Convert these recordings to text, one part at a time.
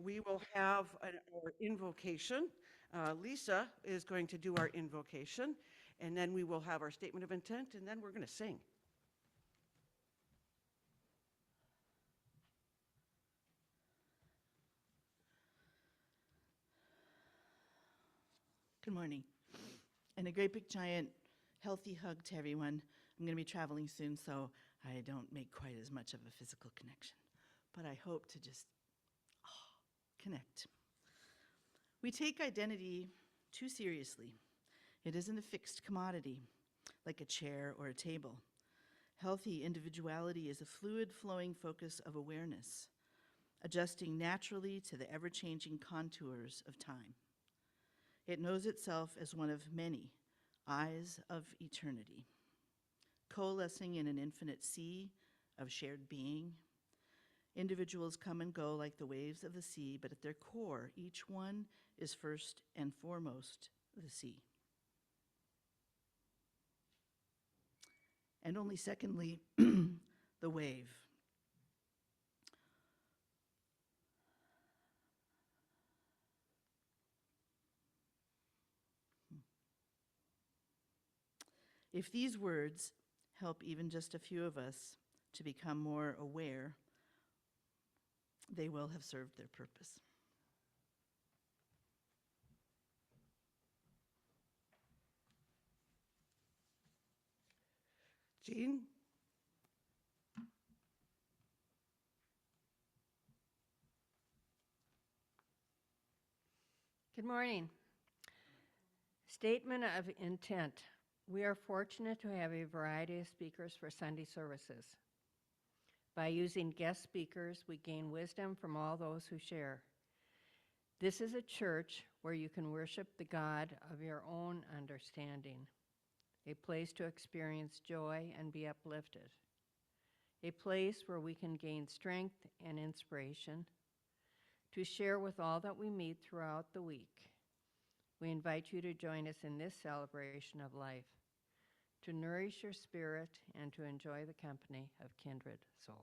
we will have our invocation. Lisa is going to do our invocation, and then we will have our statement of intent, and then we're going to sing. Good morning. And a great big giant healthy hug to everyone. I'm going to be traveling soon, so I don't make quite as much of a physical connection. But I hope to just connect. We take identity too seriously. It isn't a fixed commodity, like a chair or a table. Healthy individuality is a fluid, flowing focus of awareness, adjusting naturally to the ever-changing contours of time. It knows itself as one of many eyes of eternity, coalescing in an infinite sea of shared being. Individuals come and go like the waves of the sea, but at their core, each one is first and foremost the sea. And only secondly, the wave. If these words help even just a few of us to become more aware, they will have served their purpose. Jean? Good morning. Statement of intent. We are fortunate to have a variety of speakers for Sunday services. By using guest speakers, we gain wisdom from all those who share. This is a church where you can worship the God of your own understanding, a place to experience joy and be uplifted, a place where we can gain strength and inspiration to share with all that we meet throughout the week. We invite you to join us in this celebration of life, to nourish your spirit and to enjoy the company of kindred souls.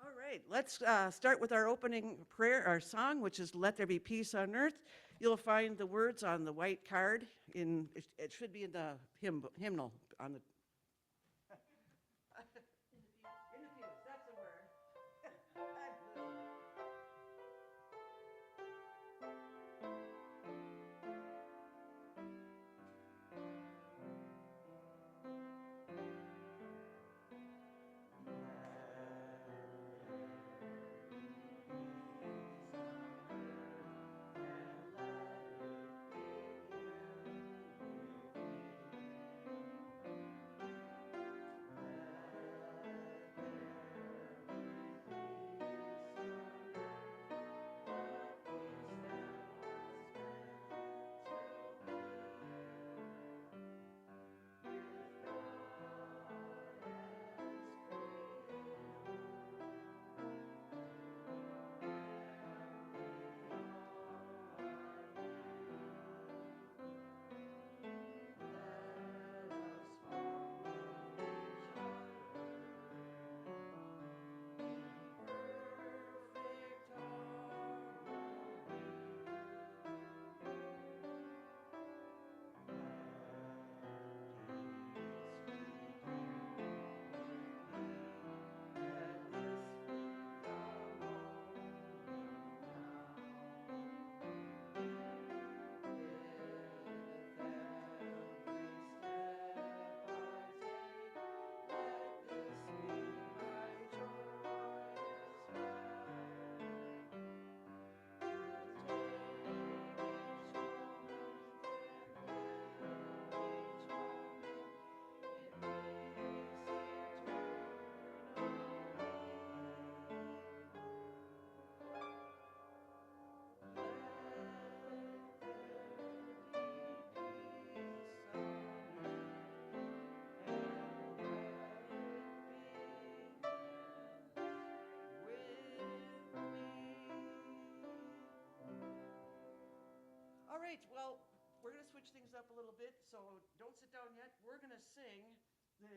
All right, let's start with our opening prayer, our song, which is Let There Be Peace on Earth. You'll find the words on the white card. It should be in the hymnal on the... in the pews, that's the word. All right, well, we're going to switch things up a little bit, so don't sit down yet. We're going to sing the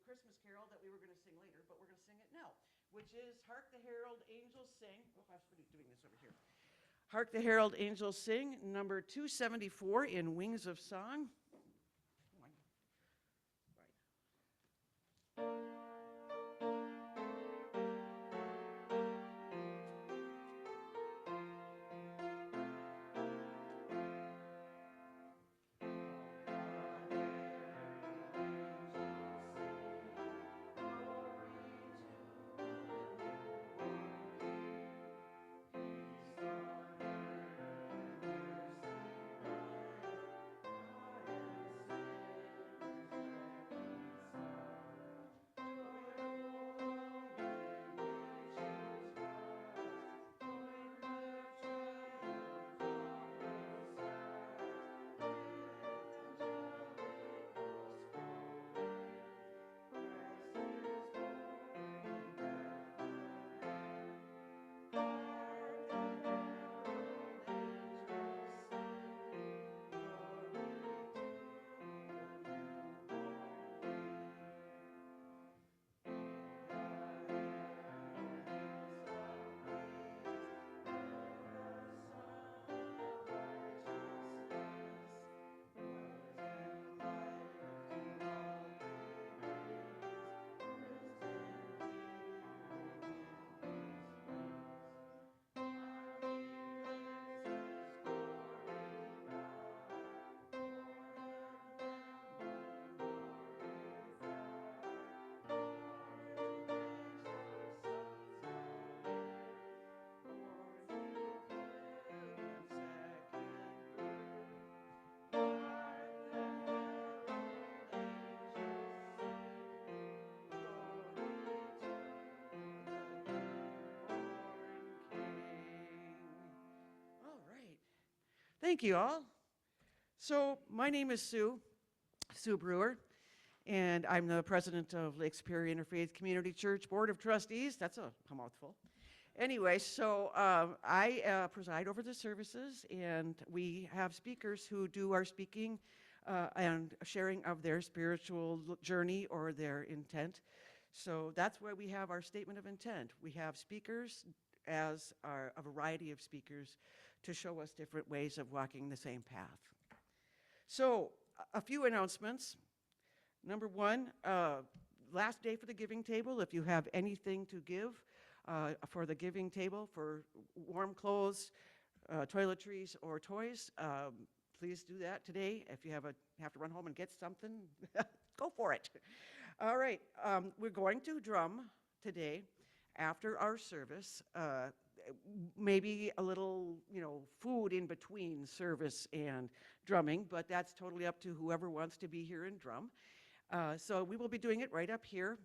Christmas carol that we were going to sing later, but we're going to sing it now, which is Hark the Herald Angels sing, oh, I was doing this over here. Hark the Herald Angels Sing, number 274 in Wings of Song. Thank you all. So my name is Sue Brewer, and I'm the president of Lake Superior Interfaith Community Church Board of Trustees. That's a mouthful. Anyway, so I preside over the services, and we have speakers who do our speaking and sharing of their spiritual journey or their intent. So that's why we have our statement of intent. We have speakers as a variety of speakers to show us different ways of walking the same path. So a few announcements. Number one, last day for the giving table. If you have anything to give for the giving table, for warm clothes, toiletries, or toys, please do that today. If you have to run home and get something, go for it. All right, we're going to drum today after our service. Maybe a little, food in between service and drumming, but that's totally up to whoever wants to be here and drum. So we will be doing it right up here,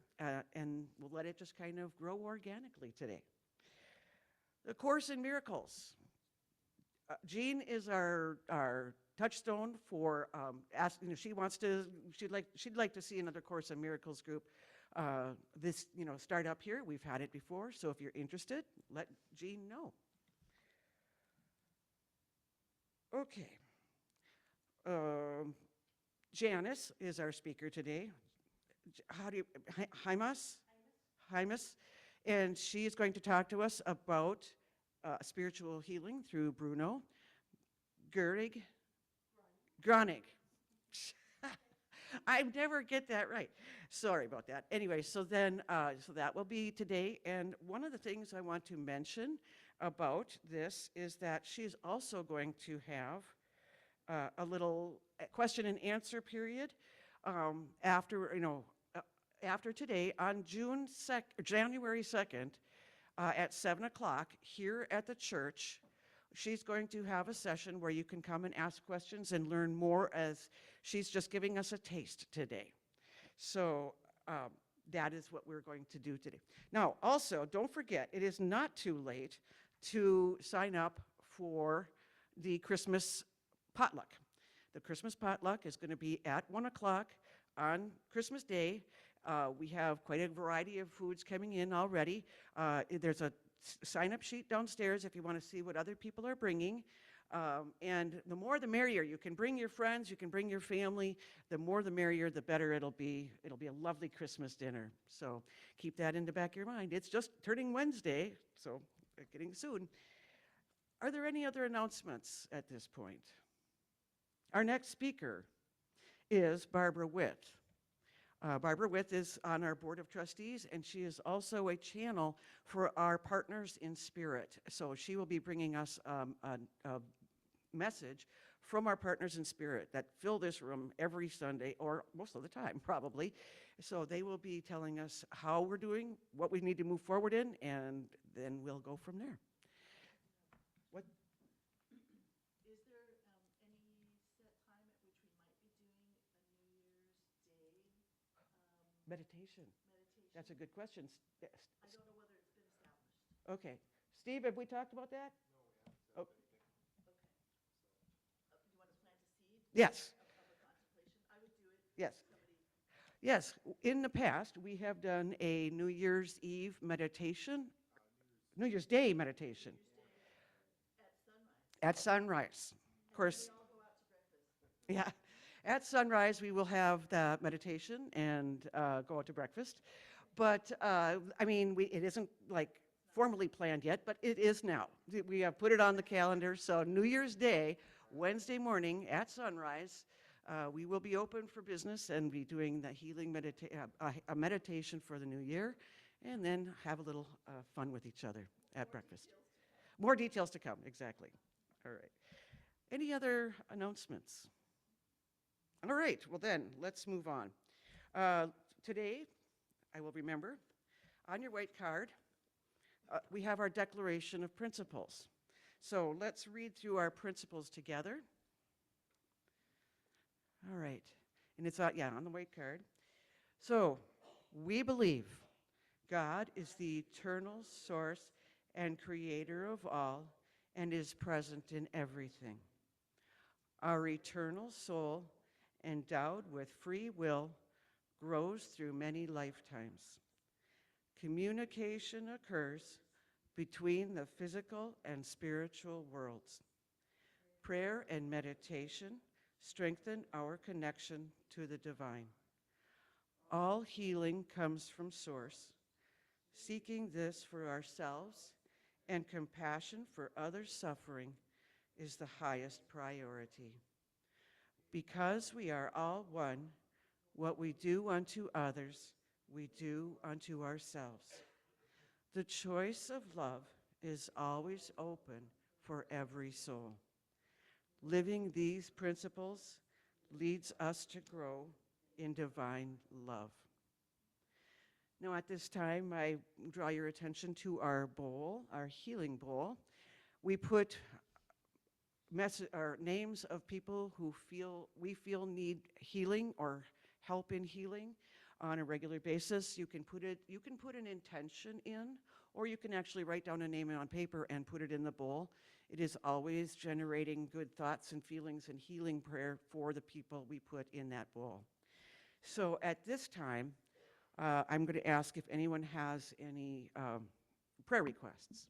and we'll let it just kind of grow organically today. The Course in Miracles. Jean is our touchstone for asking. She'd like to see another Course in Miracles group. Start up here. We've had it before, so if you're interested, let Jean know. Okay. Janice is our speaker today. Hymas? Hymas. And she is going to talk to us about spiritual healing through Bruno. Groening. I never get that right. Sorry about that. Anyway, so that will be today. And one of the things I want to mention about this is that she's also going to have a little question and answer period after today on January 2nd at 7 o'clock here at the church. She's going to have a session where you can come and ask questions and learn more, as she's just giving us a taste today. So that is what we're going to do today. Now, also, don't forget, it is not too late to sign up for the Christmas potluck. The Christmas potluck is going to be at 1 o'clock on Christmas Day. We have quite a variety of foods coming in already. There's a sign-up sheet downstairs if you want to see what other people are bringing. And the more the merrier. You can bring your friends, you can bring your family. The more the merrier, the better it'll be. It'll be a lovely Christmas dinner. So keep that in the back of your mind. It's just turning Wednesday, so getting soon. Are there any other announcements at this point? Our next speaker is Barbara Witt. Barbara Witt is on our Board of Trustees, and she is also a channel for our Partners in Spirit. So she will be bringing us a message from our Partners in Spirit that fill this room every Sunday, or most of the time, probably. So they will be telling us how we're doing, what we need to move forward in, and then we'll go from there. What? Is there any set time at which we might be doing a New Year's Day Meditation. meditation? That's a good question. I don't know whether it's been established. Okay. Steve, have we talked about that? Okay. Do you want to plant a seed Yes. of a contemplation? I would do it. Yes. Somebody. Yes. In the past, we have done a New Year's Eve meditation, New Year's Day meditation At sunrise. at sunrise. Of course, We all go out to breakfast. yeah. At sunrise, we will have the meditation and go out to breakfast. But, I mean, it isn't like formally planned yet, but it is now. We have put it on the calendar. So New Year's Day, Wednesday morning at sunrise, we will be open for business and be doing the healing a meditation for the new year, and then have a little fun with each other at breakfast. More details to come, exactly. All right. Any other announcements? All right, well then, let's move on. Today, I will remember, on your white card, we have our Declaration of Principles. So let's read through our principles together. All right, and it's on the white card. So, we believe God is the eternal source and creator of all and is present in everything. Our eternal soul, endowed with free will, grows through many lifetimes. Communication occurs between the physical and spiritual worlds. Prayer and meditation strengthen our connection to the divine. All healing comes from Source. Seeking this for ourselves and compassion for others suffering is the highest priority. Because we are all one, what we do unto others, we do unto ourselves. The choice of love is always open for every soul. Living these principles leads us to grow in divine love. Now at this time, I draw your attention to our bowl, our healing bowl. We put names of people who we feel need healing or help in healing on a regular basis. You can put an intention in, or you can actually write down a name on paper and put it in the bowl. It is always generating good thoughts and feelings and healing prayer for the people we put in that bowl. So at this time, I'm going to ask if anyone has any prayer requests.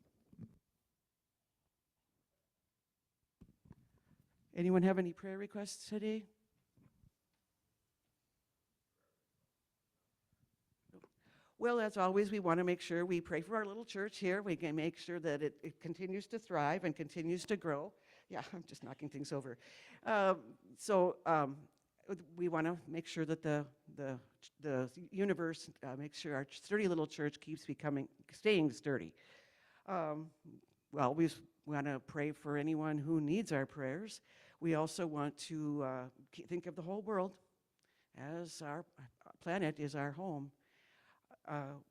Anyone have any prayer requests today? Well, as always, we want to make sure we pray for our little church here. We can make sure that it continues to thrive and continues to grow. Yeah, I'm just knocking things over. We want to make sure that the universe makes sure our sturdy little church keeps staying sturdy. We want to pray for anyone who needs our prayers. We also want to think of the whole world as our planet is our home.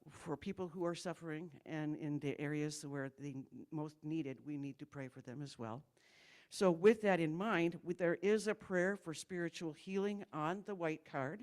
For people who are suffering and in the areas where they most needed, we need to pray for them as well. So with that in mind, there is a prayer for spiritual healing on the white card.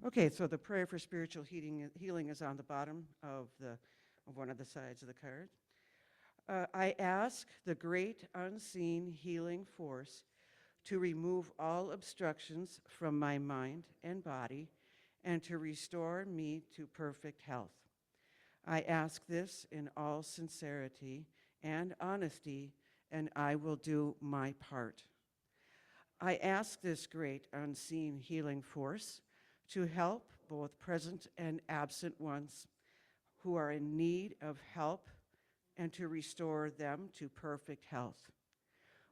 Okay, so the prayer for spiritual healing is on the bottom of one of the sides of the card. I ask the great unseen healing force to remove all obstructions from my mind and body and to restore me to perfect health. I ask this in all sincerity and honesty, and I will do my part. I ask this great unseen healing force to help both present and absent ones who are in need of help and to restore them to perfect health.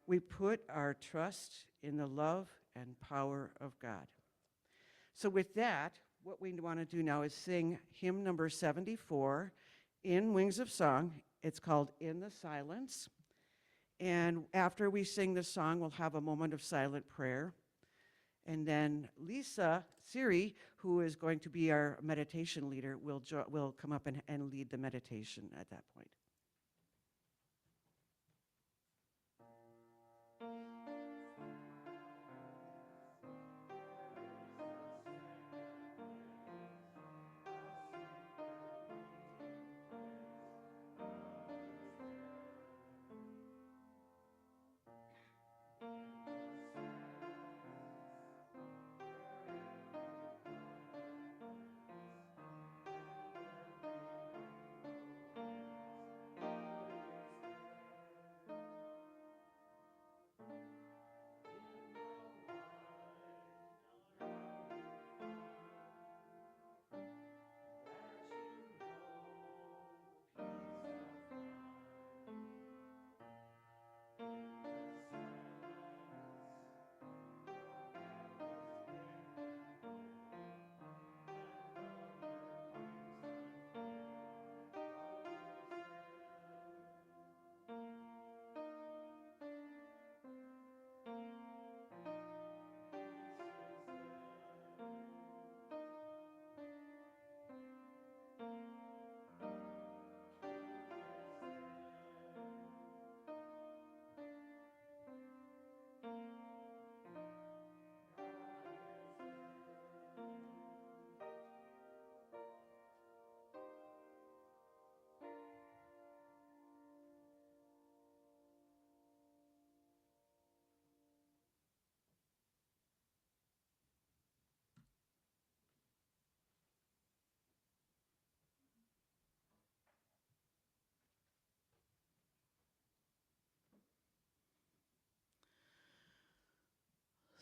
We put our trust in the love and power of God. So with that, what we want to do now is sing hymn number 74 in Wings of Song. It's called In the Silence. And after we sing the song, we'll have a moment of silent prayer. And then Lisa Siri, who is going to be our meditation leader, will come up and lead the meditation at that point.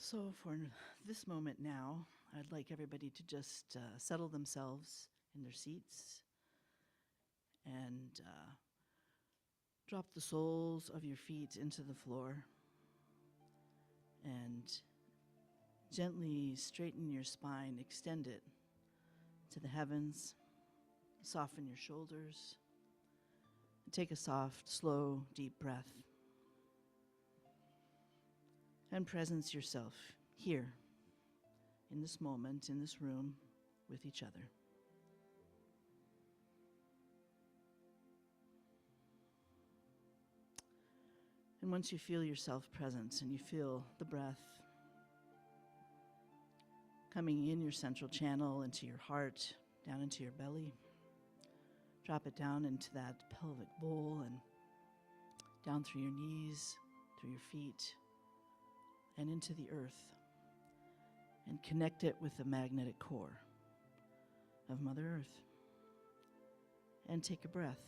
So for this moment now, I'd like everybody to just settle themselves in their seats and drop the soles of your feet into the floor and gently straighten your spine, extend it to the heavens, soften your shoulders, and take a soft, slow, deep breath. And presence yourself here, in this moment, in this room, with each other. And once you feel yourself present and you feel the breath coming in your central channel into your heart, down into your belly, drop it down into that pelvic bowl and down through your knees, through your feet, and into the earth, and connect it with the magnetic core of Mother Earth. And take a breath.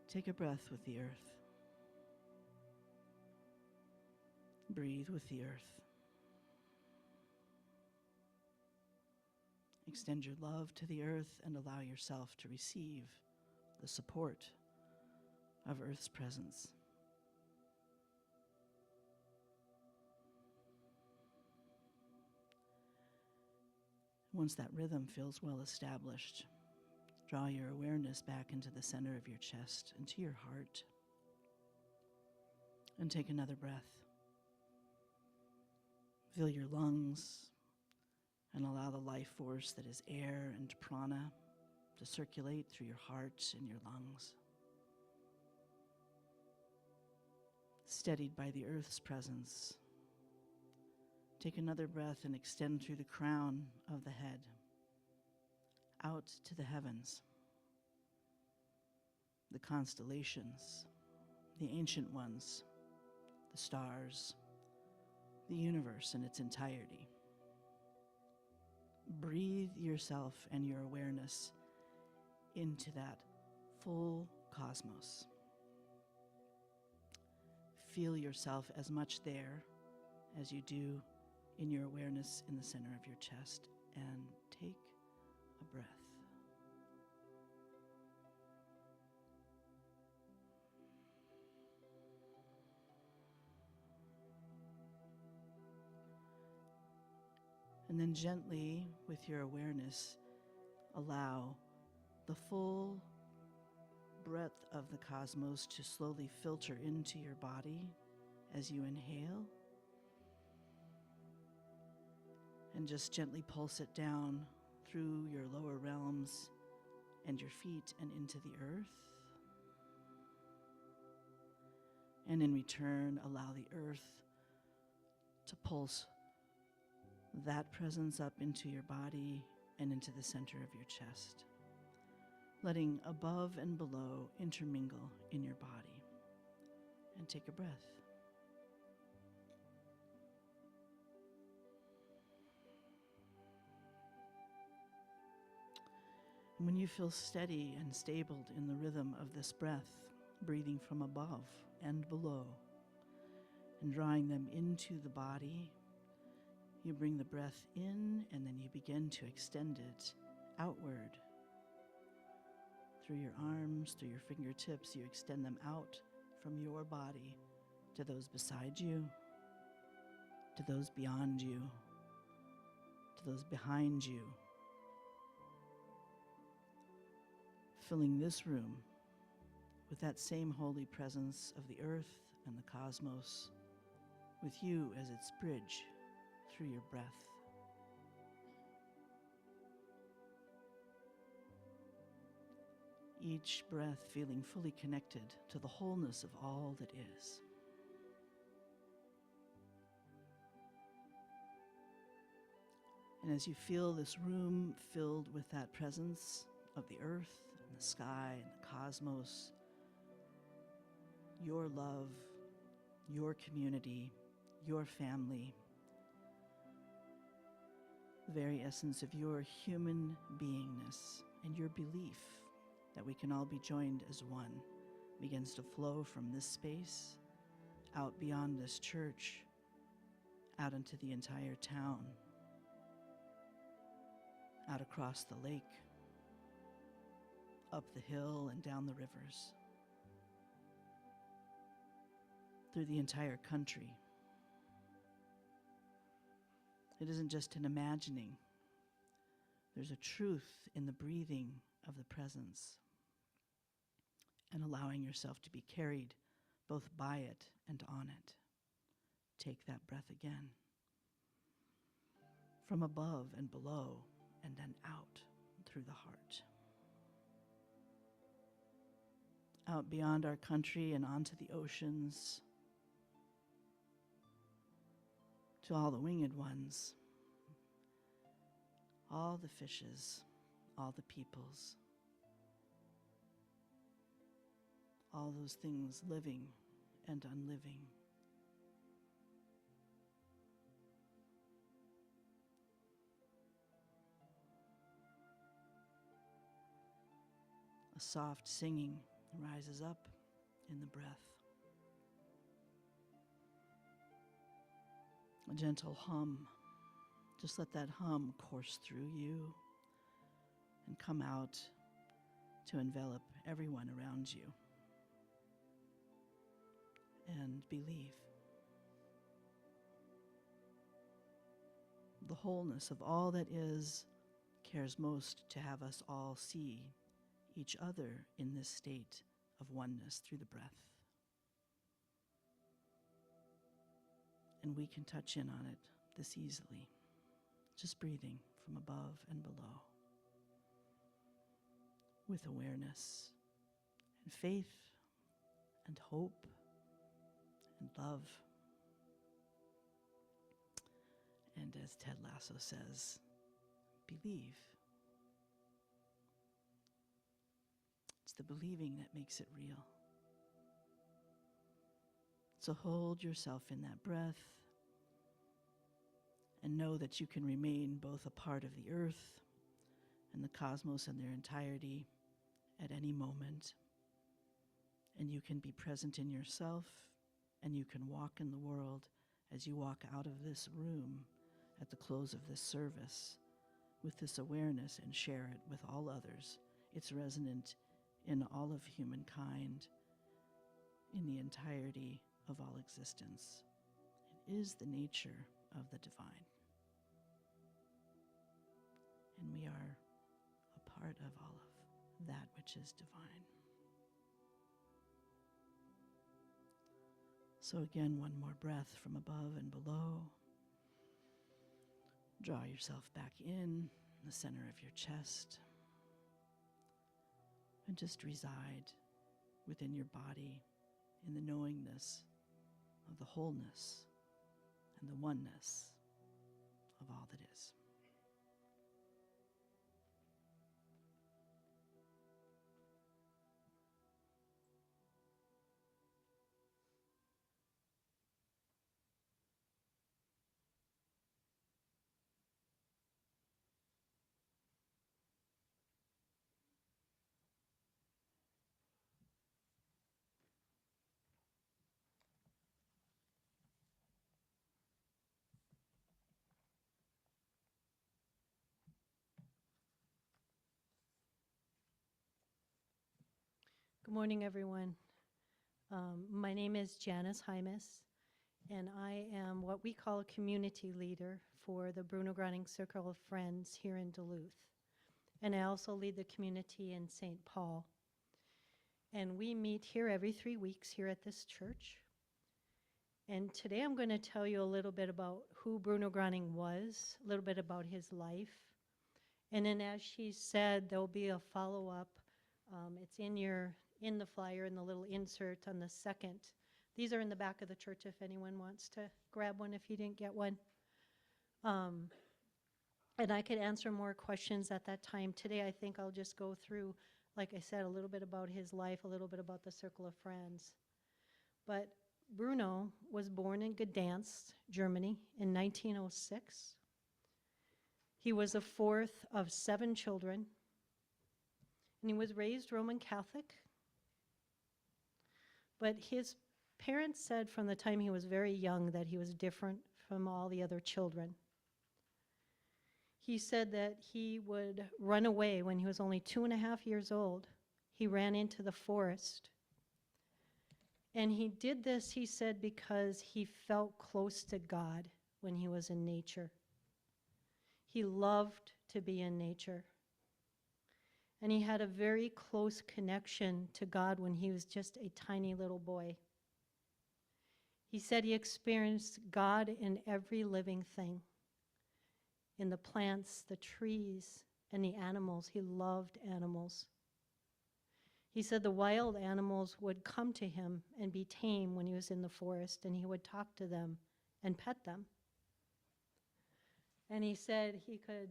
Take a breath with the earth. Breathe with the earth. Extend your love to the earth and allow yourself to receive the support of Earth's presence. Once that rhythm feels well established, draw your awareness back into the center of your chest, into your heart, and take another breath. Fill your lungs and allow the life force that is air and prana to circulate through your heart and your lungs. Steadied by the earth's presence, Take another breath and extend through the crown of the head, out to the heavens, the constellations, the ancient ones, the stars, the universe in its entirety. Breathe yourself and your awareness into that full cosmos. Feel yourself as much there as you do in your awareness in the center of your chest, and take a breath. And then gently, with your awareness, allow the full breadth of the cosmos to slowly filter into your body as you inhale. And just gently pulse it down through your lower realms and your feet and into the earth. And in return, allow the earth to pulse that presence up into your body and into the center of your chest, letting above and below intermingle in your body. And take a breath. And when you feel steady and stabled in the rhythm of this breath, breathing from above and below, and drawing them into the body, you bring the breath in, and then you begin to extend it outward. Through your arms, through your fingertips, you extend them out from your body to those beside you, to those beyond you, to those behind you, filling this room with that same holy presence of the earth and the cosmos, with you as its bridge through your breath. Each breath feeling fully connected to the wholeness of all that is. And as you feel this room filled with that presence of the earth and the sky and the cosmos, your love, your community, your family, the very essence of your human beingness and your belief that we can all be joined as one begins to flow from this space out beyond this church, out into the entire town, out across the lake, up the hill and down the rivers, through the entire country. It isn't just an imagining. There's a truth in the breathing of the presence and allowing yourself to be carried both by it and on it. Take that breath again. From above and below, and then out through the heart. Out beyond our country and onto the oceans, to all the winged ones, all the fishes, all the peoples, all those things living and unliving. A soft singing rises up in the breath. A gentle hum. Just let that hum course through you and come out to envelop everyone around you. And believe. The wholeness of all that is cares most to have us all see each other in this state of oneness through the breath. And we can touch in on it this easily, just breathing from above and below, with awareness and faith and hope and love. as Ted Lasso says, believe. It's the believing that makes it real. So hold yourself in that breath and know that you can remain both a part of the earth and the cosmos in their entirety at any moment. And you can be present in yourself, and you can walk in the world as you walk out of this room at the close of this service with this awareness and share it with all others. It's resonant in all of humankind, in the entirety of all existence. It is the nature of the divine. And we are a part of all of that which is divine. So again, one more breath from above and below. Draw yourself back in the center of your chest. And just reside within your body in the knowingness of the wholeness and the oneness of all that is. Good morning, everyone. My name is Janice Hymas, and I am what we call a community leader for the Bruno Groening Circle of Friends here in Duluth. And I also lead the community in St. Paul. And we meet here every 3 weeks here at this church. And today I'm going to tell you a little bit about who Bruno Groening was, a little bit about his life. And then as she said, there'll be a follow-up. It's in the flyer, in the little insert on the second. These are in the back of the church if anyone wants to grab one if you didn't get one. And I could answer more questions at that time. Today I think I'll just go through, like I said, a little bit about his life, a little bit about the Circle of Friends. But Bruno was born in Gdansk, Germany in 1906. He was the fourth of 7 children, and he was raised Roman Catholic. But his parents said from the time he was very young that he was different from all the other children. He said that he would run away when he was only 2.5 years old. He ran into the forest. And he did this, he said, because he felt close to God when he was in nature. He loved to be in nature. And he had a very close connection to God when he was just a tiny little boy. He said he experienced God in every living thing, in the plants, the trees, and the animals. He loved animals. He said the wild animals would come to him and be tame when he was in the forest, and he would talk to them and pet them. And he said he could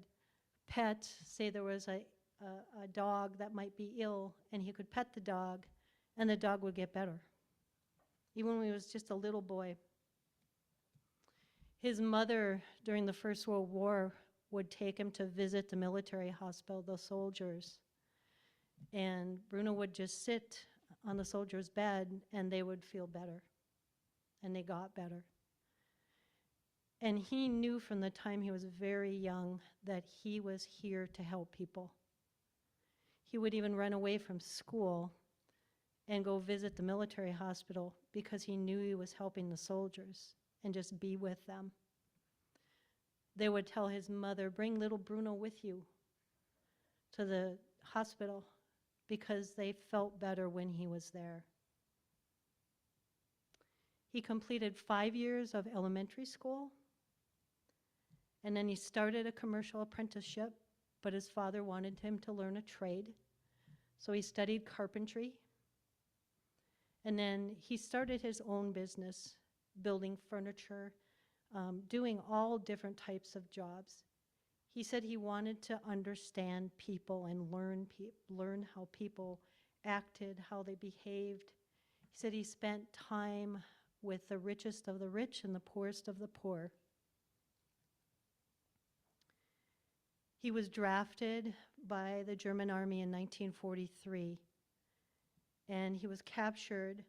pet, say there was a dog that might be ill, and he could pet the dog, and the dog would get better, even when he was just a little boy. His mother, during the First World War, would take him to visit the military hospital, the soldiers. And Bruno would just sit on the soldier's bed, and they would feel better, and they got better. And he knew from the time he was very young that he was here to help people. He would even run away from school and go visit the military hospital because he knew he was helping the soldiers and just be with them. They would tell his mother, bring little Bruno with you to the hospital because they felt better when he was there. He completed 5 years of elementary school, and then he started a commercial apprenticeship, but his father wanted him to learn a trade. So he studied carpentry, and then he started his own business, building furniture, doing all different types of jobs. He said he wanted to understand people and learn how people acted, how they behaved. He said he spent time with the richest of the rich and the poorest of the poor. He was drafted by the German army in 1943, and he was captured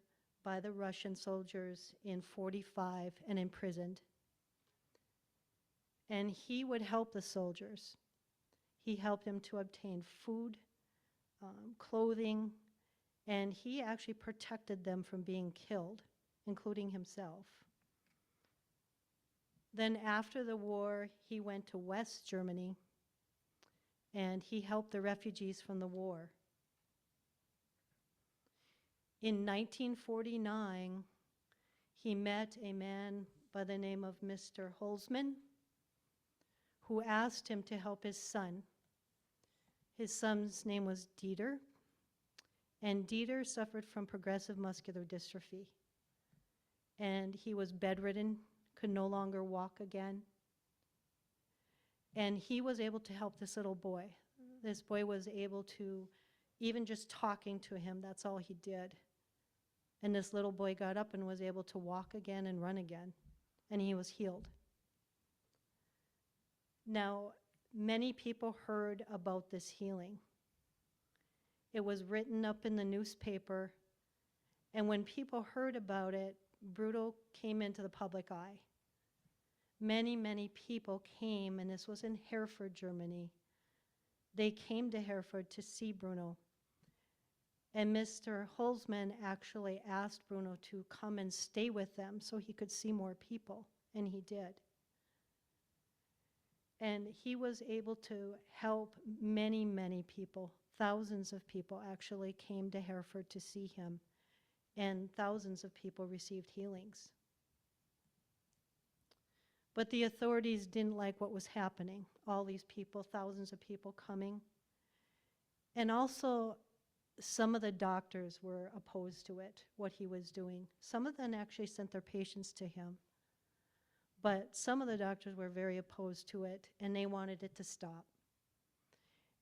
by the Russian soldiers in 45 and imprisoned. And he would help the soldiers. He helped them to obtain food, clothing, and he actually protected them from being killed, including himself. Then after the war, he went to West Germany, and he helped the refugees from the war. In 1949, he met a man by the name of Mr. Holzman, who asked him to help his son. His son's name was Dieter, and Dieter suffered from progressive muscular dystrophy. And he was bedridden, could no longer walk again. And he was able to help this little boy. This boy was able to, even just talking to him, that's all he did. And this little boy got up and was able to walk again and run again, and he was healed. Now, many people heard about this healing. It was written up in the newspaper, and when people heard about it, Bruno came into the public eye. Many, many people came, and this was in Hereford, Germany. They came to Hereford to see Bruno. And Mr. Holzman actually asked Bruno to come and stay with them so he could see more people, and he did. And he was able to help many, many people. Thousands of people actually came to Hereford to see him, and thousands of people received healings. But the authorities didn't like what was happening. All these people, thousands of people coming. And also, some of the doctors were opposed to it, what he was doing. Some of them actually sent their patients to him. But some of the doctors were very opposed to it, and they wanted it to stop.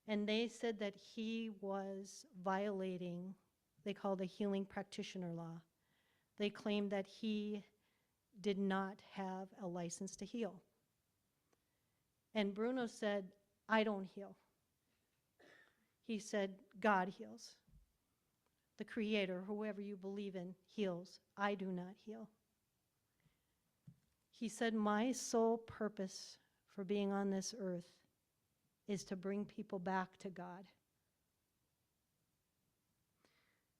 And they said that he was violating, they call the healing practitioner law. They claimed that he did not have a license to heal. And Bruno said, I don't heal. He said, God heals. The Creator, whoever you believe in, heals. I do not heal. He said, my sole purpose for being on this earth is to bring people back to God.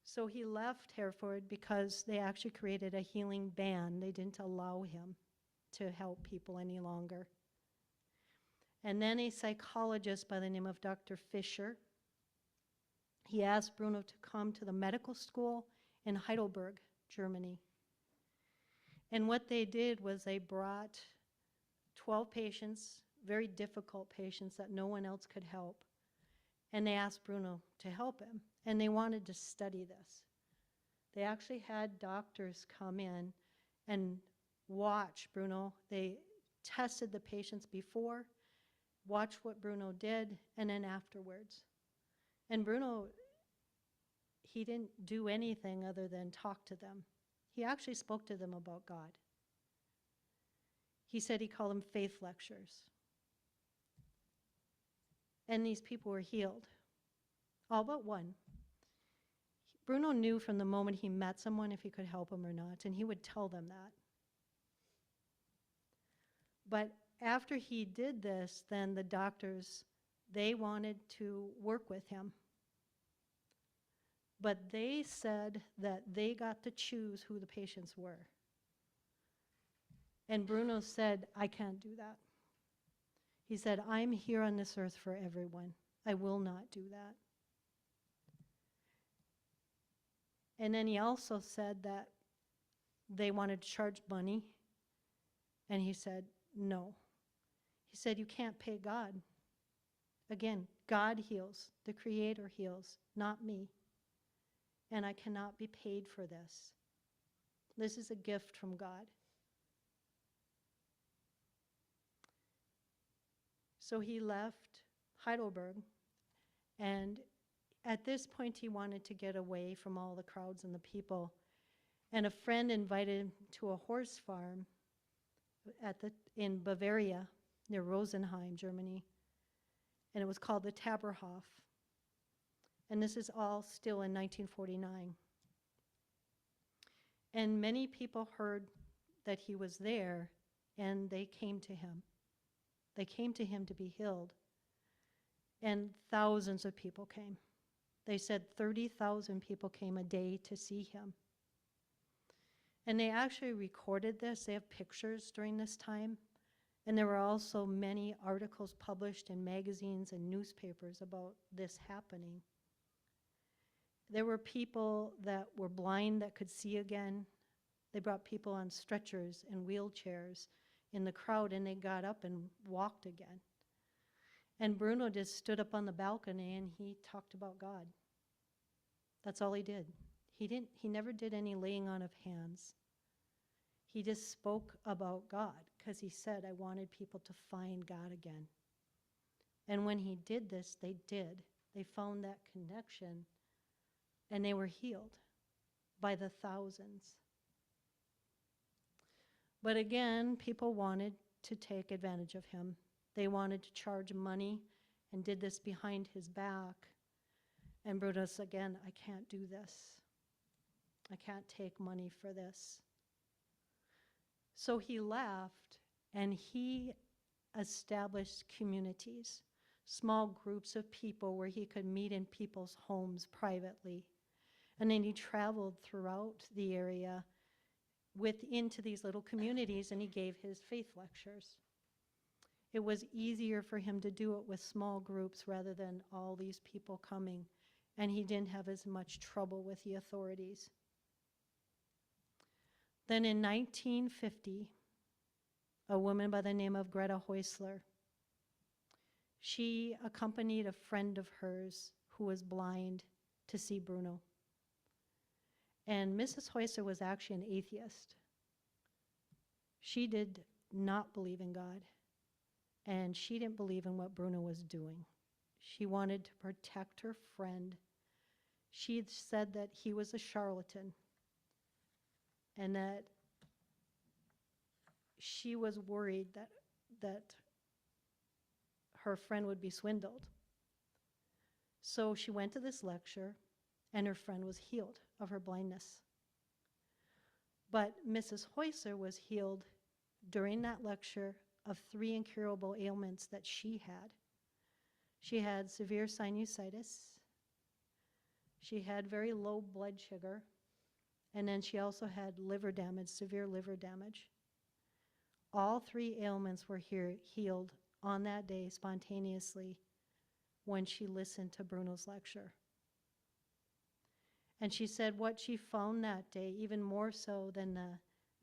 So he left Hereford because they actually created a healing ban. They didn't allow him to help people any longer. And then a psychologist by the name of Dr. Fisher, he asked Bruno to come to the medical school in Heidelberg, Germany. And what they did was they brought 12 patients, very difficult patients that no one else could help. And they asked Bruno to help him. And they wanted to study this. They actually had doctors come in and watch Bruno. They tested the patients before, watched what Bruno did, and then afterwards. And Bruno, he didn't do anything other than talk to them. He actually spoke to them about God. He said he called them faith lectures. And these people were healed, all but one. Bruno knew from the moment he met someone if he could help them or not, and he would tell them that. But after he did this, then the doctors, they wanted to work with him. But they said that they got to choose who the patients were. And Bruno said, I can't do that. He said, I'm here on this earth for everyone. I will not do that. And then he also said that they wanted to charge money. And he said, no. He said, you can't pay God. Again, God heals. The Creator heals, not me. And I cannot be paid for this. This is a gift from God. So he left Heidelberg, and at this point he wanted to get away from all the crowds and the people. And a friend invited him to a horse farm in Bavaria, near Rosenheim, Germany. And it was called the Taberhof. And this is all still in 1949. And many people heard that he was there, and they came to him. They came to him to be healed. And thousands of people came. They said 30,000 people came a day to see him. And they actually recorded this. They have pictures during this time. And there were also many articles published in magazines and newspapers about this happening. There were people that were blind that could see again. They brought people on stretchers and wheelchairs in the crowd, and they got up and walked again. And Bruno just stood up on the balcony and he talked about God. That's all he did. He never did any laying on of hands. He just spoke about God because he said, I wanted people to find God again. And when he did this, they did. They found that connection, and they were healed by the thousands. But again, people wanted to take advantage of him. They wanted to charge money and did this behind his back. And Bruno said, again, I can't do this. I can't take money for this. So he left, and he established communities, small groups of people where he could meet in people's homes privately. And then he traveled throughout the area into these little communities, and he gave his faith lectures. It was easier for him to do it with small groups rather than all these people coming, and he didn't have as much trouble with the authorities. Then in 1950, a woman by the name of Greta Häusler, she accompanied a friend of hers who was blind to see Bruno. And Mrs. Häusler was actually an atheist. She did not believe in God, and she didn't believe in what Bruno was doing. She wanted to protect her friend. She said that he was a charlatan, and that she was worried that her friend would be swindled. So she went to this lecture, and her friend was healed of her blindness. But Mrs. Häusler was healed during that lecture of 3 incurable ailments that she had. She had severe sinusitis, she had very low blood sugar, and then she also had liver damage, severe liver damage. All 3 ailments were healed on that day spontaneously when she listened to Bruno's lecture. And she said what she found that day, even more so than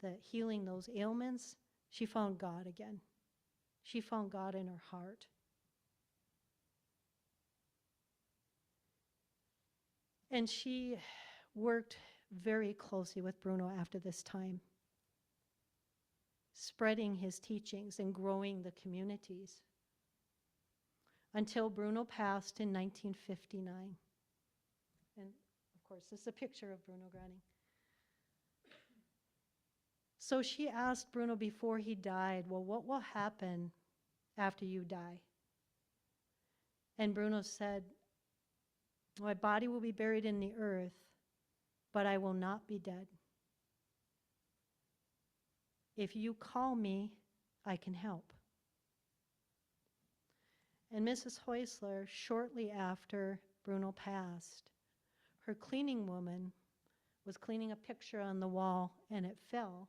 the healing those ailments, she found God again. She found God in her heart. And she worked very closely with Bruno after this time, spreading his teachings and growing the communities, until Bruno passed in 1959. And of course, this is a picture of Bruno Groening. So she asked Bruno before he died, well, what will happen after you die? And Bruno said, my body will be buried in the earth, but I will not be dead. If you call me, I can help. And Mrs. Häusler, shortly after Bruno passed, her cleaning woman was cleaning a picture on the wall, and it fell.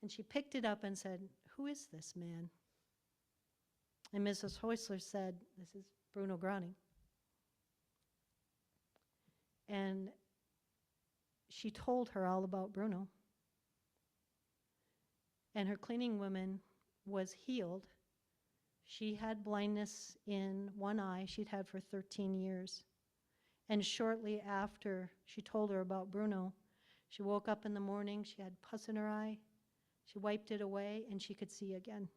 And she picked it up and said, who is this man? And Mrs. Häusler said, this is Bruno Groening. And she told her all about Bruno. And her cleaning woman was healed. She had blindness in one eye she'd had for 13 years. And shortly after she told her about Bruno, she woke up in the morning, she had pus in her eye, she wiped it away, and she could see again.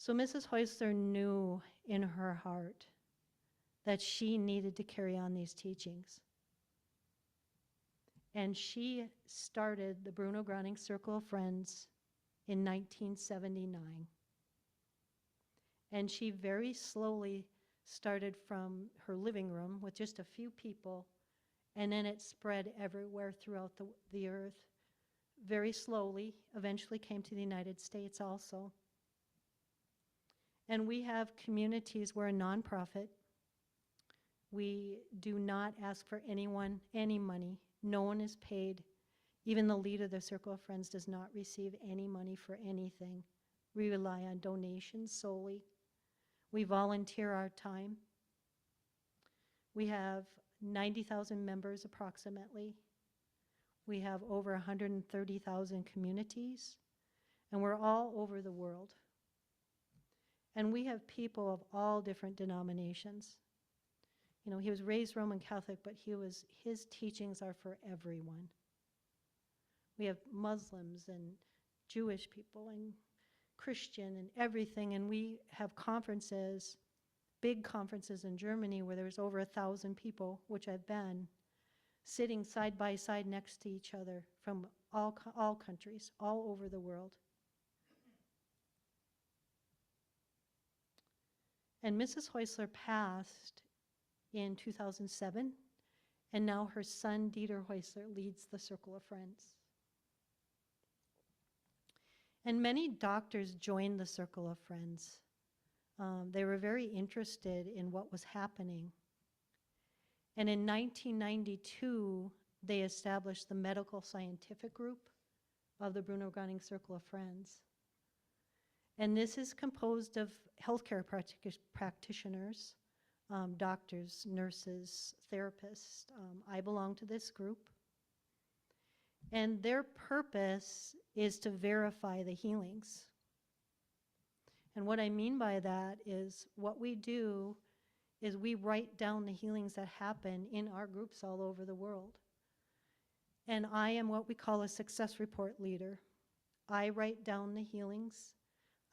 So Mrs. Heusler knew in her heart that she needed to carry on these teachings. And she started the Bruno Groening Circle of Friends in 1979. And she very slowly started from her living room with just a few people, and then it spread everywhere throughout the earth. Very slowly, eventually came to the United States also. And we have communities, we're a nonprofit. We do not ask for anyone any money. No one is paid. Even the leader of the Circle of Friends does not receive any money for anything. We rely on donations solely. We volunteer our time. We have 90,000 members approximately. We have over 130,000 communities, and we're all over the world. And we have people of all different denominations. You know, he was raised Roman Catholic, but his teachings are for everyone. We have Muslims and Jewish people and Christian and everything, and we have conferences, big conferences in Germany where there's over 1,000 people, which I've been, sitting side by side next to each other from all countries, all over the world. And Mrs. Heusler passed in 2007, and now her son, Dieter Heusler, leads the Circle of Friends. And many doctors joined the Circle of Friends. They were very interested in what was happening. And in 1992, they established the Medical Scientific Group of the Bruno Groening Circle of Friends. And this is composed of healthcare practitioners, doctors, nurses, therapists. I belong to this group. And their purpose is to verify the healings. And what I mean by that is what we do is we write down the healings that happen in our groups all over the world. And I am what we call a success report leader. I write down the healings.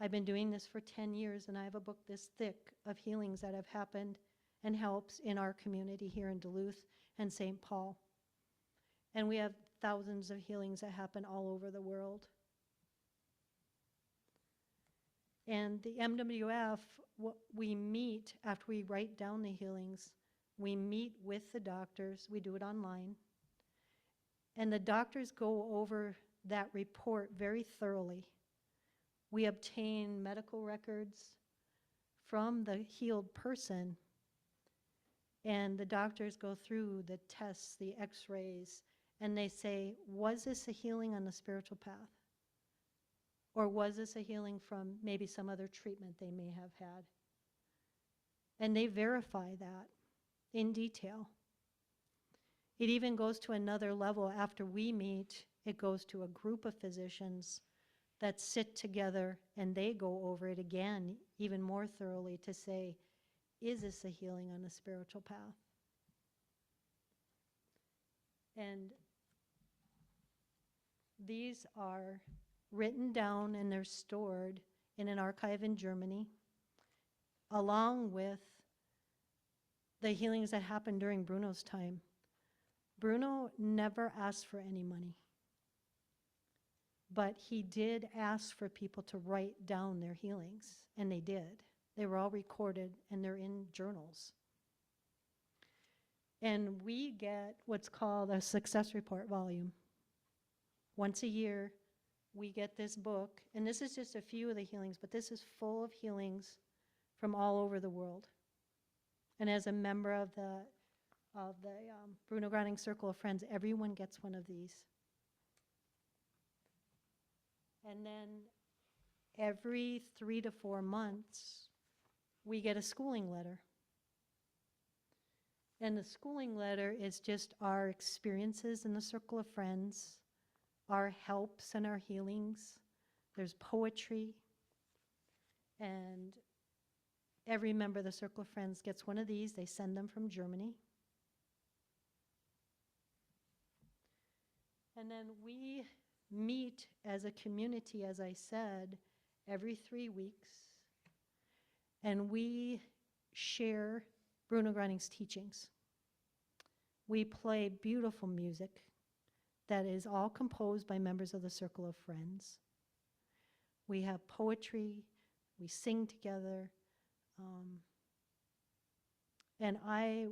I've been doing this for 10 years, and I have a book this thick of healings that have happened and helps in our community here in Duluth and St. Paul. And we have thousands of healings that happen all over the world. And the MWF, we meet after we write down the healings. We meet with the doctors. We do it online. And the doctors go over that report very thoroughly. We obtain medical records from the healed person, and the doctors go through the tests, the x-rays, and they say, was this a healing on the spiritual path? Or was this a healing from maybe some other treatment they may have had? And they verify that in detail. It even goes to another level. After we meet, it goes to a group of physicians that sit together and they go over it again, even more thoroughly, to say, is this a healing on the spiritual path? And these are written down and they're stored in an archive in Germany, along with the healings that happened during Bruno's time. Bruno never asked for any money, but he did ask for people to write down their healings, and they did. They were all recorded, and they're in journals. And we get what's called a success report volume. Once a year, we get this book, and this is just a few of the healings, but this is full of healings from all over the world. And as a member of the Bruno Groening Circle of Friends, everyone gets one of these. And then every 3 to 4 months, we get a schooling letter. And the schooling letter is just our experiences in the Circle of Friends, our helps and our healings. There's poetry. And every member of the Circle of Friends gets one of these. They send them from Germany. And then we meet as a community, as I said, every 3 weeks. And we share Bruno Groening's teachings. We play beautiful music that is all composed by members of the Circle of Friends. We have poetry, we sing together, and I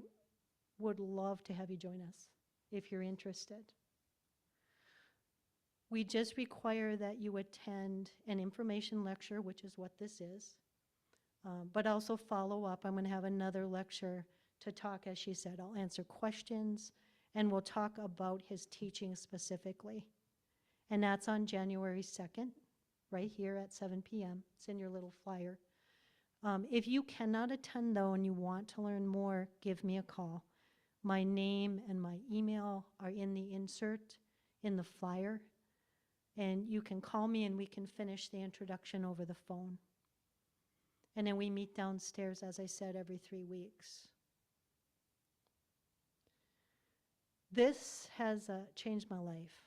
would love to have you join us if you're interested. We just require that you attend an information lecture, which is what this is, but also follow up. I'm going to have another lecture to talk, as she said. I'll answer questions, and we'll talk about his teaching specifically. And that's on January 2nd, right here at 7 p.m. It's in your little flyer. If you cannot attend, though, and you want to learn more, give me a call. My name and my email are in the insert in the flyer, and you can call me and we can finish the introduction over the phone. And then we meet downstairs, as I said, every 3 weeks. This has changed my life.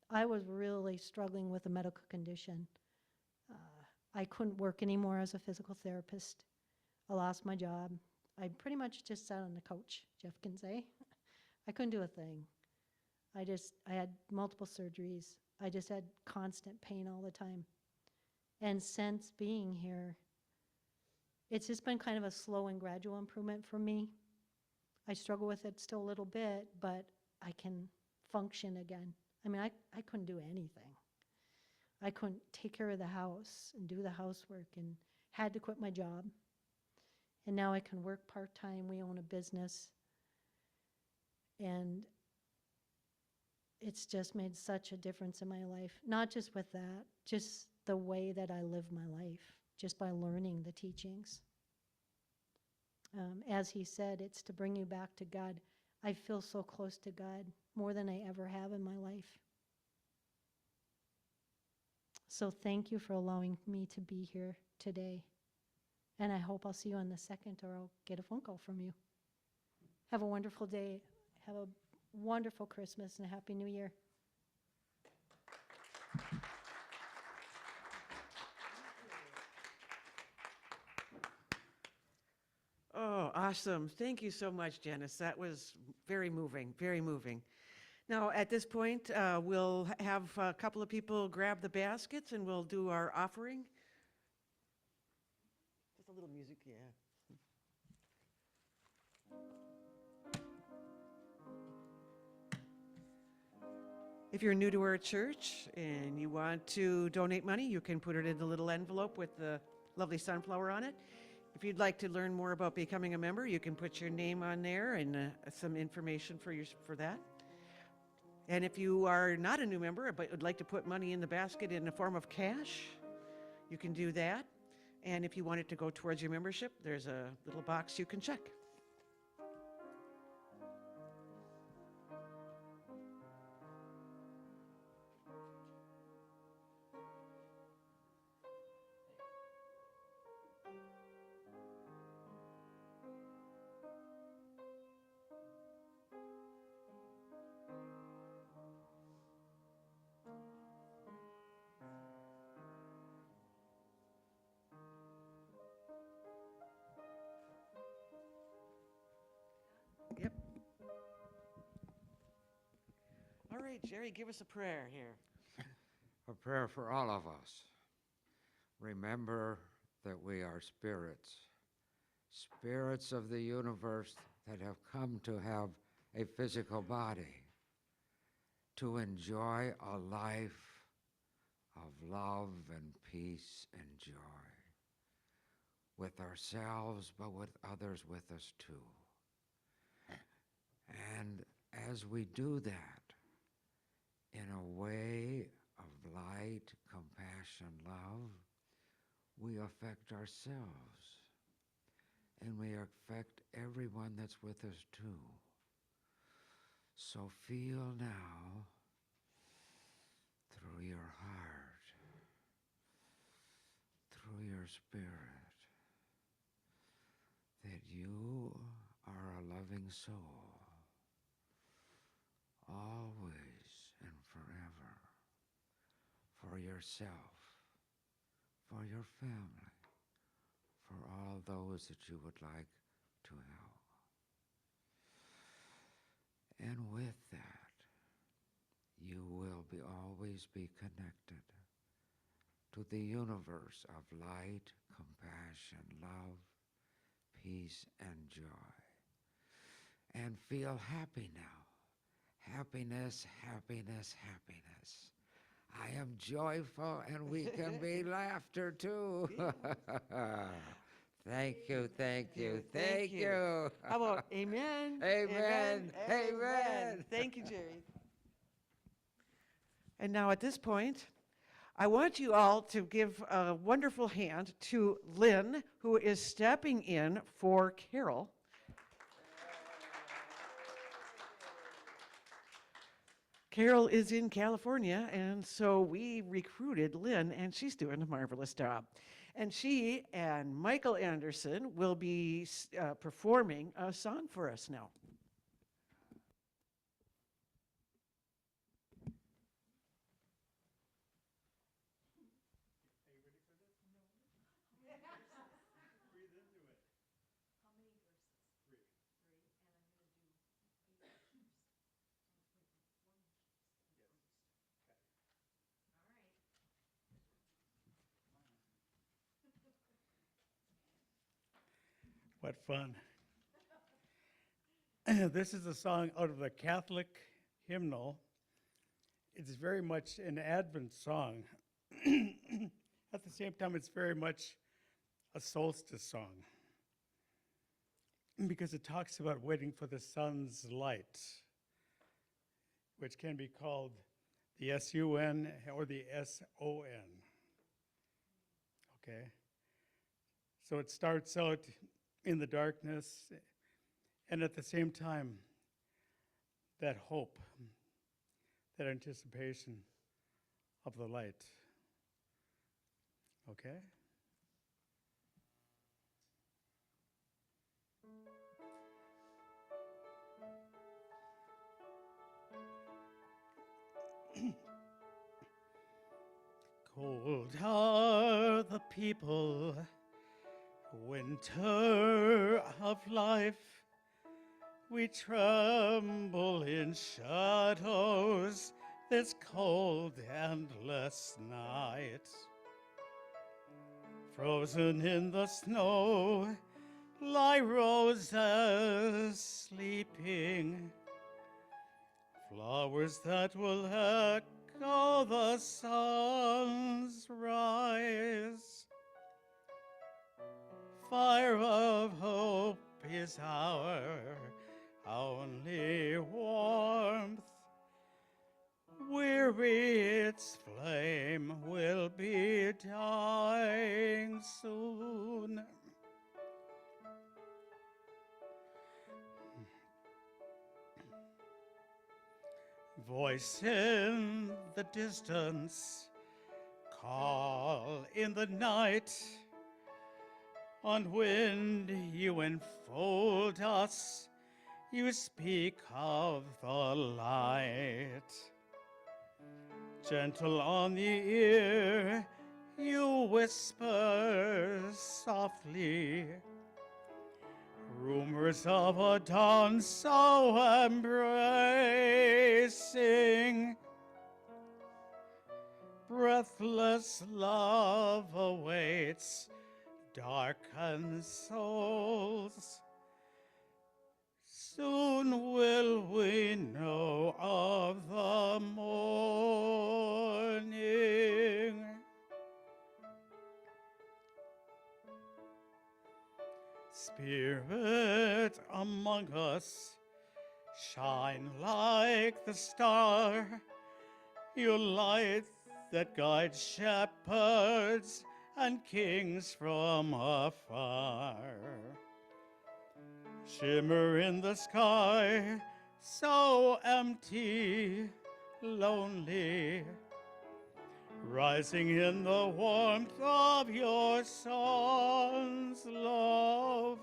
I was really struggling with a medical condition. I couldn't work anymore as a physical therapist. I lost my job. I pretty much just sat on the couch, Jeff can say. I couldn't do a thing. I had multiple surgeries. I just had constant pain all the time. And since being here, it's just been kind of a slow and gradual improvement for me. I struggle with it still a little bit, but I can function again. I mean, I couldn't do anything. I couldn't take care of the house and do the housework and had to quit my job. And now I can work part-time. We own a business. And it's just made such a difference in my life. Not just with that, just the way that I live my life, just by learning the teachings. As he said, it's to bring you back to God. I feel so close to God, more than I ever have in my life. So thank you for allowing me to be here today. And I hope I'll see you on the 2nd, or I'll get a phone call from you. Have a wonderful day. Have a wonderful Christmas and a Happy New Year. Oh, awesome. Thank you so much, Janice. That was very moving, very moving. Now, at this point, we'll have a couple of people grab the baskets and we'll do our offering. Just a little music, yeah. If you're new to our church and you want to donate money, you can put it in the little envelope with the lovely sunflower on it. If you'd like to learn more about becoming a member, you can put your name on there and some information for that. And if you are not a new member but would like to put money in the basket in the form of cash, you can do that. And if you want it to go towards your membership, there's a little box you can check. Yep. All right, Jerry, give us a prayer here. A prayer for all of us. Remember that we are spirits, spirits of the universe that have come to have a physical body, to enjoy a life of love and peace and joy with ourselves, but with others with us too. And as we do that, in a way of light, compassion, love, we affect ourselves, and we affect everyone that's with us too. So feel now, through your heart, through your spirit, that you are a loving soul, always and forever, for yourself, for your family, for all those that you would like to help. And with that, you will always be connected to the universe of light, compassion, love, peace, and joy. And feel happy now. Happiness, happiness, happiness. I am joyful, and we can be laughter too. Thank you, thank you, thank you. How about amen? Amen, amen. Thank you, Jerry. And now at this point, I want you all to give a wonderful hand to Lynn, who is stepping in for Carol. Carol is in California, and so we recruited Lynn, and she's doing a marvelous job. And she and Michael Anderson will be performing a song for us now. What fun. This is a song out of the Catholic hymnal. It's very much an Advent song. At the same time, it's very much a solstice song because it talks about waiting for the sun's light, which can be called the S-U-N or the S-O-N. Okay? So it starts out in the darkness, and at the same time, that hope, that anticipation of the light. Okay? Cold are the people, winter of life, we tremble in shadows this cold endless night. Frozen in the snow lie roses sleeping, flowers that will echo the sun's rise. Fire of hope is our only warmth. Weary its flame will be dying soon. Voice in the distance, call in the night. On wind you enfold us, you speak of the light. Gentle on the ear, you whisper softly, rumors of a dawn so embracing. Breathless love awaits darkened souls. Soon will we know of the morning. Spirit among us, shine like the star, you light that guides shepherds and kings from afar. Shimmer in the sky, so empty, lonely, rising in the warmth of your son's love.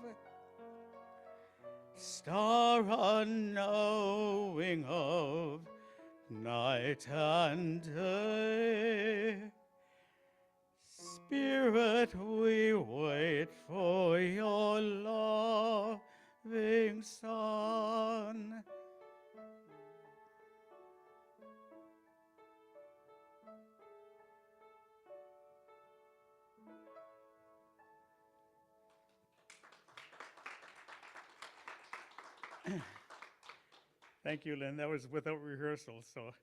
Star unknowing of night and day, Spirit, we wait for your loving Son. Thank you, Lynn. That was without rehearsal, so. Thank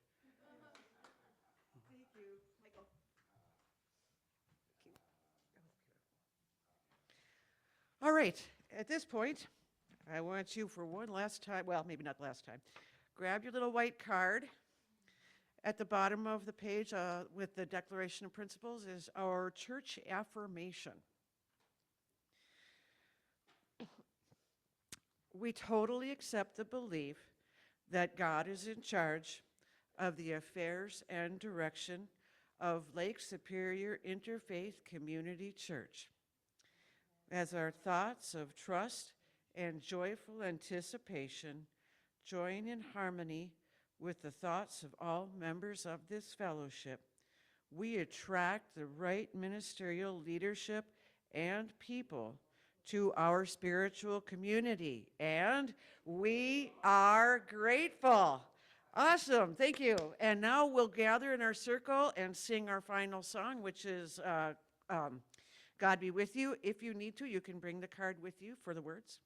you, Michael. All right, at this point, I want you for one last time, well, maybe not last time, grab your little white card. At the bottom of the page with the Declaration of Principles is our church affirmation. We totally accept the belief that God is in charge of the affairs and direction of Lake Superior Interfaith Community Church. As our thoughts of trust and joyful anticipation join in harmony with the thoughts of all members of this fellowship, we attract the right ministerial leadership and people to our spiritual community, and we are grateful. Awesome, thank you. And now we'll gather in our circle and sing our final song, which is God Be With You. If you need to, you can bring the card with you for the words.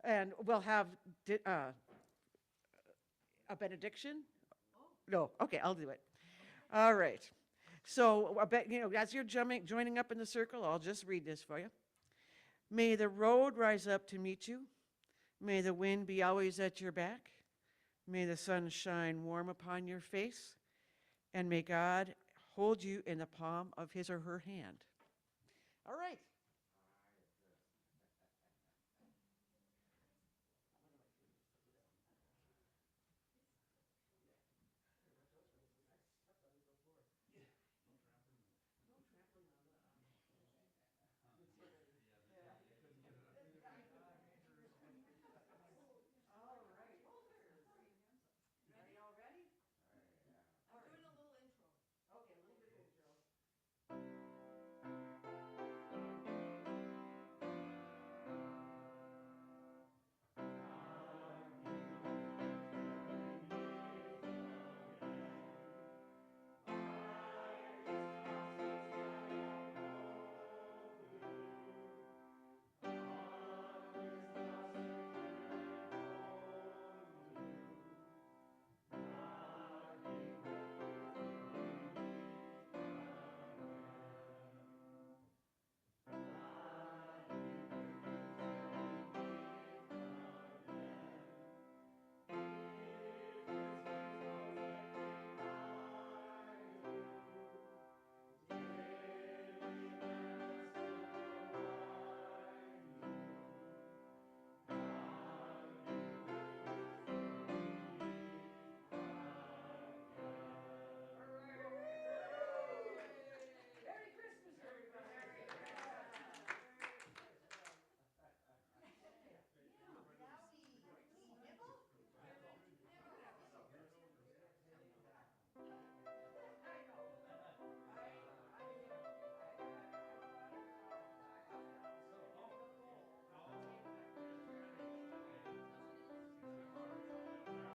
And we'll have a benediction. No, okay, I'll do it. All right. So, as you're joining up in the circle, I'll just read this for you. May the road rise up to meet you. May the wind be always at your back. May the sun shine warm upon your face. And may God hold you in the palm of his or her hand. All right.